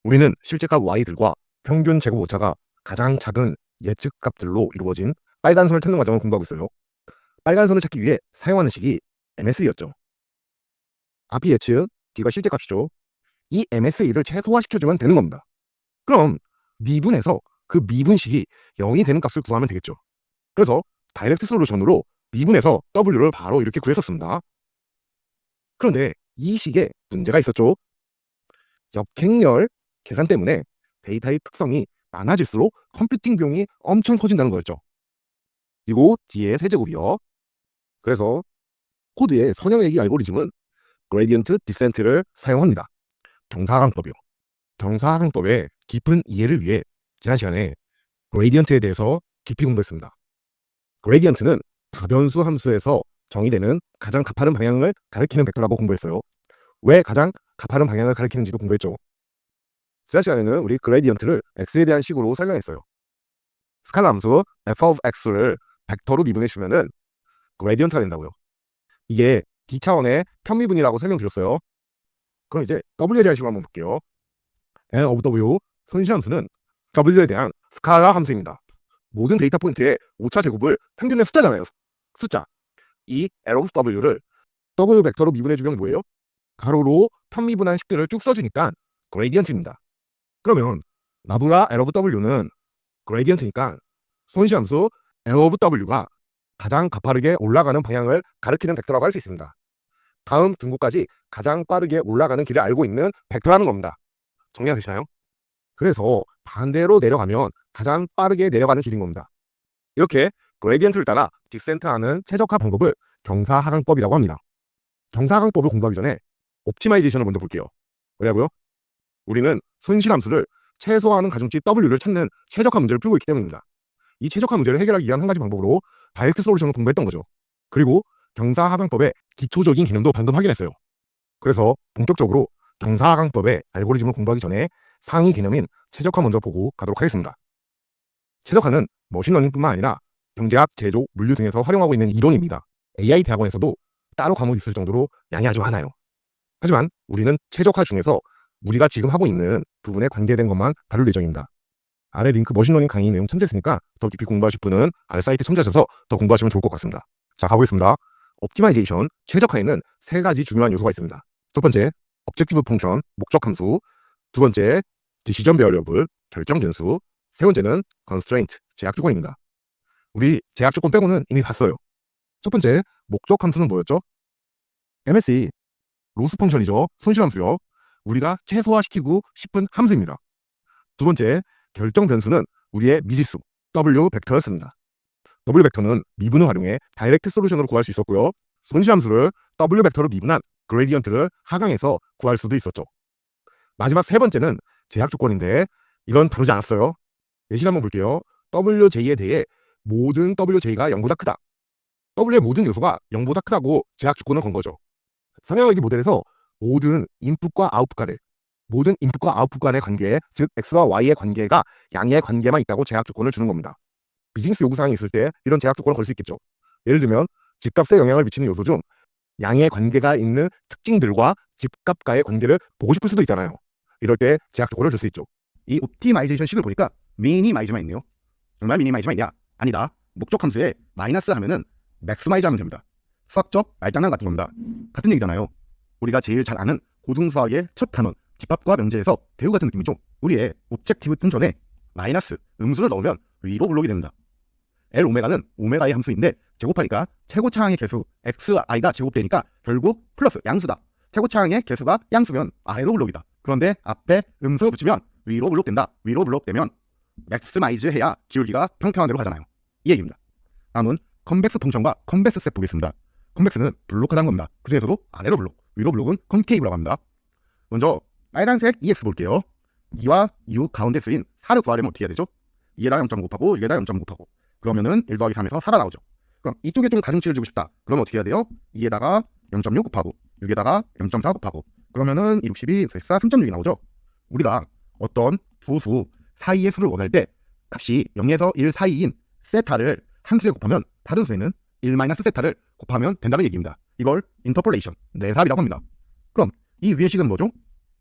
우리는 실제값 y들과 평균 제곱 오차가 가장 작은 예측값들로 이루어진 빨간선을 찾는 과정을 공부하고 있어요. 빨간선을 찾기 위해 사용하는 식이 MSE였죠. 앞이 예측, 뒤가 실제값이죠. 이 MSE를 최소화시켜주면 되는 겁니다. 그럼 미분에서 그 미분식이 0이 되는 값을 구하면 되겠죠. 그래서 다이렉트 솔루션으로 미분에서 W를 바로 이렇게 구했었습니다. 그런데 이 식에 문제가 있었죠. 역행렬 계산 때문에 데이터의 특성이 많아질수록 컴퓨팅 비용이 엄청 커진다는 거였죠. 그리고 뒤에 세제곱이요. 그래서 코드의 선형외기 알고리즘은 그레디언트 디센트를 사용합니다. 경사하강법이요. 경사하강법의 깊은 이해를 위해 지난 시간에 그레디언트에 대해서 깊이 공부했습니다. 그레디언트는 다변수 함수에서 정의되는 가장 가파른 방향을 가리키는 벡터라고 공부했어요. 왜 가장 가파른 방향을 가리키는지도 공부했죠. 지난 시간에는 우리 그레디언트를 x에 대한 식으로 설명했어요. 스칼라 함수 f of x를 벡터로 미분해주면은 그레디언트가 된다고요. 이게 D차원의 편미분이라고 설명드렸어요. 그럼 이제 W에 대한 식으로 한번 볼게요. L of W, 손실함수는 W에 대한 스칼라 함수입니다. 모든 데이터 포인트의 오차 제곱을 평균의 숫자잖아요. 숫자. 이 L of W를 W 벡터로 미분해주면 뭐예요? 가로로 편미분한 식들을 쭉 써주니까 그레디언트입니다. 그러면 나부라 L of W는 그레디언트니까 손실함수 L of W가 가장 가파르게 올라가는 방향을 가리키는 벡터라고 할 수 있습니다. 다음 등고까지 가장 빠르게 올라가는 길을 알고 있는 벡터라는 겁니다. 정리가 되시나요? 그래서 반대로 내려가면 가장 빠르게 내려가는 길인 겁니다. 이렇게 그레디언트를 따라 디센트하는 최적화 방법을 경사하강법이라고 합니다. 경사하강법을 공부하기 전에 옵티마이제이션을 먼저 볼게요. 왜냐고요? 우리는 손실함수를 최소화하는 가중치 W를 찾는 최적화 문제를 풀고 있기 때문입니다. 이 최적화 문제를 해결하기 위한 한 가지 방법으로 다이렉트 솔루션을 공부했던 거죠. 그리고 경사하강법의 기초적인 개념도 방금 확인했어요. 그래서 본격적으로 경사하강법의 알고리즘을 공부하기 전에 상위 개념인 최적화 먼저 보고 가도록 하겠습니다. 최적화는 머신러닝뿐만 아니라 경제학, 제조, 물류 등에서 활용하고 있는 이론입니다. AI 대학원에서도 따로 과목이 있을 정도로 양이 아주 많아요. 하지만 우리는 최적화 중에서 우리가 지금 하고 있는 부분에 관계된 것만 다룰 예정입니다. 아래 링크 머신러닝 강의 내용 첨부했으니까 더 깊이 공부하실 분은 아래 사이트 첨부하셔서 더 공부하시면 좋을 것 같습니다. 자, 가보겠습니다. 옵티마이제이션, 최적화에는 세 가지 중요한 요소가 있습니다. 첫 번째, objective 펑션, 목적 함수. 두 번째, decision variable, 결정 변수. 세 번째는 constraint, 제약 조건입니다. 우리 제약 조건 빼고는 이미 봤어요. 첫 번째, 목적 함수는 뭐였죠? MSE, 로스 펑션이죠. 손실함수요. 우리가 최소화시키고 싶은 함수입니다. 두 번째, 결정 변수는 우리의 미지수 W 벡터였습니다. W 벡터는 미분을 활용해 다이렉트 솔루션으로 구할 수 있었고요. 손실함수를 W 벡터로 미분한 그레디언트를 하강해서 구할 수도 있었죠. 마지막 세 번째는 제약 조건인데 이건 다루지 않았어요. 예시를 한번 볼게요. WJ에 대해 모든 WJ가 0보다 크다. W의 모든 요소가 0보다 크다고 제약 조건을 건 거죠. 상향하기 모델에서 모든 인풋과 아웃풋 간의 관계, 즉 X와 Y의 관계가 양의 관계만 있다고 제약 조건을 주는 겁니다. 비즈니스 요구사항이 있을 때 이런 제약 조건을 걸 수 있겠죠. 예를 들면 집값에 영향을 미치는 요소 중 양의 관계가 있는 특징들과 집값과의 관계를 보고 싶을 수도 있잖아요. 이럴 때 제약 조건을 줄 수 있죠. 이 옵티마이제이션 식을 보니까 미니마이즈만 있네요. 정말 미니마이즈만 있냐? 아니다. 목적 함수에 마이너스 하면은 맥스마이즈 하면 됩니다. 수학적 말장난 같은 겁니다. 같은 얘기잖아요. 우리가 제일 잘 아는 고등수학의 첫 단원 집합과 명제에서 대우 같은 느낌이죠. 우리의 옵젝티브 fun전에 마이너스 음수를 넣으면 위로 블록이 됩니다. L 오메가는 오메가의 함수인데 제곱하니까 최고차항의 개수 xi가 제곱되니까 결국 플러스 양수다. 최고차항의 개수가 양수면 아래로 블록이다. 그런데 앞에 음수 붙이면 위로 블록된다. 위로 블록되면 맥스마이즈 해야 기울기가 평평한 대로 가잖아요. 이 얘기입니다. 다음은 컨벡스 펑션과 컨벡스 셋 보겠습니다. 컨벡스는 블록하다는 겁니다. 그 중에서도 아래로 블록, 위로 블록은 컨케이브라고 합니다. 먼저 빨간색 EX 볼게요. 2와 6 가운데 쓰인 4를 구하려면 어떻게 해야 되죠? 2에다가 0.5 곱하고 6에다가 0.5 곱하고 그러면은 1 더하기 3에서 4가 나오죠. 그럼 이쪽에 좀 가중치를 주고 싶다. 그러면 어떻게 해야 돼요? 2에다가 0.6 곱하고 6에다가 0.4 곱하고 그러면은 2, 6, 12, 4, 3.6이 나오죠. 우리가 어떤 두 수 사이의 수를 원할 때 값이 0에서 1 사이인 세타를 한 수에 곱하면 다른 수에는 1-세타를 곱하면 된다는 얘기입니다. 이걸 인터폴레이션, 내삽이라고 합니다. 그럼 이 위의 식은 뭐죠?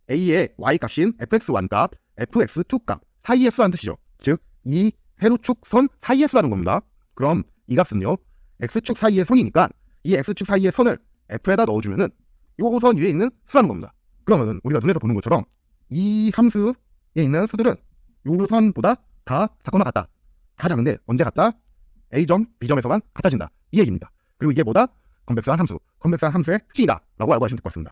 A의 y 값인 fx1 값, fx2 값 사이의 수라는 뜻이죠. 즉, 이 세로축 선 사이의 수라는 겁니다. 그럼 이 값은요, x축 사이의 선이니까 이 x축 사이의 선을 f에다 넣어주면은 요 선 위에 있는 수라는 겁니다. 그러면 우리가 눈에서 보는 것처럼 이 함수에 있는 수들은 요 선보다 다 작거나 같다. 다 작은데 언제 같다? A점, B점에서만 같아진다. 이 얘기입니다. 그리고 이게 뭐다? 컨벡스한 함수, 컨벡스한 함수의 특징이다 라고 알고 하시면 될 것 같습니다.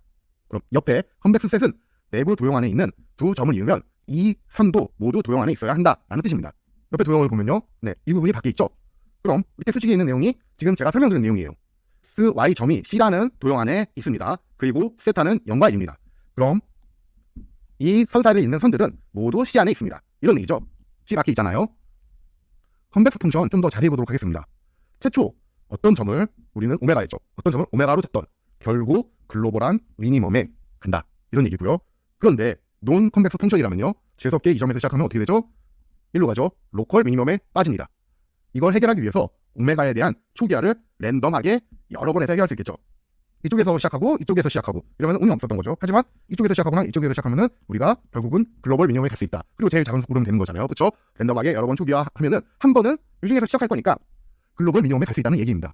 그럼 옆에 컨벡스 셋은 내부 도형 안에 있는 두 점을 이으면 이 선도 모두 도형 안에 있어야 한다 라는 뜻입니다. 옆에 도형을 보면요, 네, 이 부분이 밖에 있죠. 그럼 밑에 수직에 있는 내용이 지금 제가 설명드린 내용이에요. y점이 C라는 도형 안에 있습니다. 그리고 세타는 0과 1입니다. 그럼 이 선 사이에 있는 선들은 모두 C 안에 있습니다. 이런 얘기죠. C 밖에 있잖아요. 컨벡스 펑션 좀 더 자세히 보도록 하겠습니다. 최초 어떤 점을 우리는 오메가였죠. 어떤 점을 오메가로 쳤던 결국 글로벌한 미니멈에 간다. 이런 얘기고요. 그런데 논 컨벡스 펑션이라면요, 재수없게 이 점에서 시작하면 어떻게 되죠? 일로 가죠. 로컬 미니멈에 빠집니다. 이걸 해결하기 위해서 오메가에 대한 초기화를 랜덤하게 여러 번 해서 해결할 수 있겠죠. 이쪽에서 시작하고 이쪽에서 시작하고 이러면 의미 없었던 거죠. 하지만 이쪽에서 시작하거나 이쪽에서 시작하면은 우리가 결국은 글로벌 미니멈에 갈 수 있다. 그리고 제일 작은 수고르면 되는 거잖아요. 그렇죠? 랜덤하게 여러 번 초기화하면은 한 번은 유중에서 시작할 거니까 글로벌 미니멈에 갈 수 있다는 얘기입니다.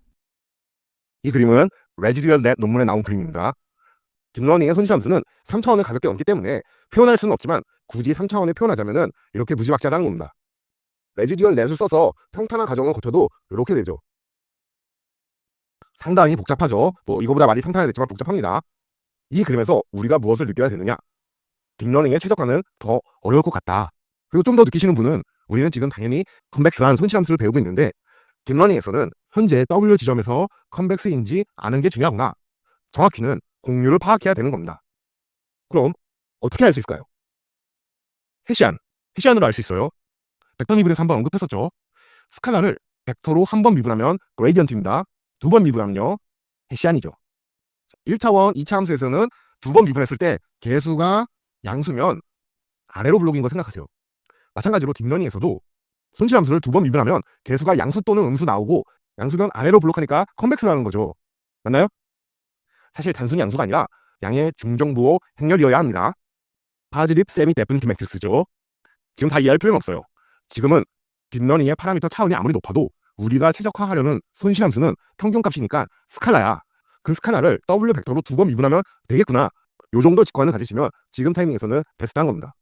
이 그림은 레지듀얼 넷 논문에 나온 그림입니다. 딥러닝의 손실함수는 3차원을 가볍게 넘기 때문에 표현할 수는 없지만 굳이 3차원을 표현하자면은 이렇게 무지막지하다는 겁니다. 레지듀얼 넷을 써서 평탄한 가정을 거쳐도 이렇게 되죠. 상당히 복잡하죠. 뭐 이거보다 많이 평탄해졌지만 복잡합니다. 이 그림에서 우리가 무엇을 느껴야 되느냐? 딥러닝의 최적화는 더 어려울 것 같다. 그리고 좀 더 느끼시는 분은 우리는 지금 당연히 컨벡스한 손실함수를 배우고 있는데 딥러닝에서는 현재 W 지점에서 컨벡스인지 아는 게 중요하구나. 정확히는 공률을 파악해야 되는 겁니다. 그럼 어떻게 알 수 있을까요? 헤시안으로 알 수 있어요. 벡터 미분에서 한번 언급했었죠. 스칼라를 벡터로 한 번 미분하면 그레디언트입니다. 두 번 미분하면요, 헤시안이죠. 1차원, 2차 함수에서는 두 번 미분했을 때 개수가 양수면 아래로 블록인 거 생각하세요. 마찬가지로 딥러닝에서도 손실함수를 두 번 미분하면 개수가 양수 또는 음수 나오고 양수면 아래로 블록하니까 컨벡스라는 거죠. 맞나요? 사실 단순히 양수가 아니라 양의 중정부호 행렬이어야 합니다. 파지립 세미 데프니트 매트릭스죠. 지금 다 이해할 필요는 없어요. 지금은 딥러닝의 파라미터 차원이 아무리 높아도 우리가 최적화하려는 손실함수는 평균값이니까 스칼라야. 그 스칼라를 W 벡터로 두 번 미분하면 되겠구나. 요 정도 직관을 가지시면 지금 타이밍에서는 베스트한 겁니다.